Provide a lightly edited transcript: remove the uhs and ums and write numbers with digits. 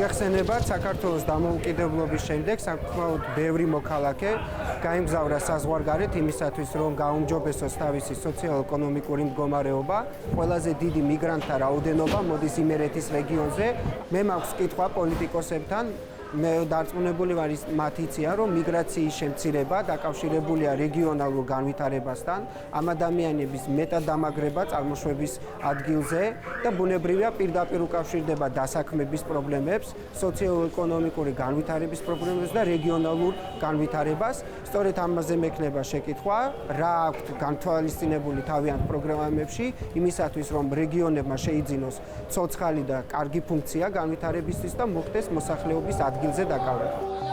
მოგეხსენებათ, საქართველოს დამოუკიდებლობის შემდეგ საკმაოდ ბევრი მოქალაქე გაემგზავრა საზღვარგარეთ იმისათვის, რომ გაუმჯობესოს თავისი სოციალ-ეკონომიკური მდგომარეობა. ყველაზე დიდი მიგრანტთა რაოდენობა მოდის იმერეთის რეგიონზე. მე მაქვს კითხვა პოლიტიკოსებთან. მე დარწმუნებული ვარ მათ იციან, რომ მიგრაციის შემცირება დაკავშირებულია რეგიონალურ განვითარებასთან, ამ ადამიანების მეტად დამაგრება წარმოშვების ადგილზე და ბუნებრივია პირდაპირ უკავშირდება დასაქმების პრობლემებს, სოციო-ეკონომიკური განვითარების პრობლემებს და რეგიონალურ განვითარებას. სწორედ ამაზე მექნება შეკითხვა, რა აქვთ განთვალისწინებული თავიანთ პროგრამებში იმისათვის, რომ რეგიონებმა შეიძინოს ცოცხალი და კარგი ფუნქცია განვითარებისთვის და მოხდეს მოსახლეობის ადგილზე დაკავება.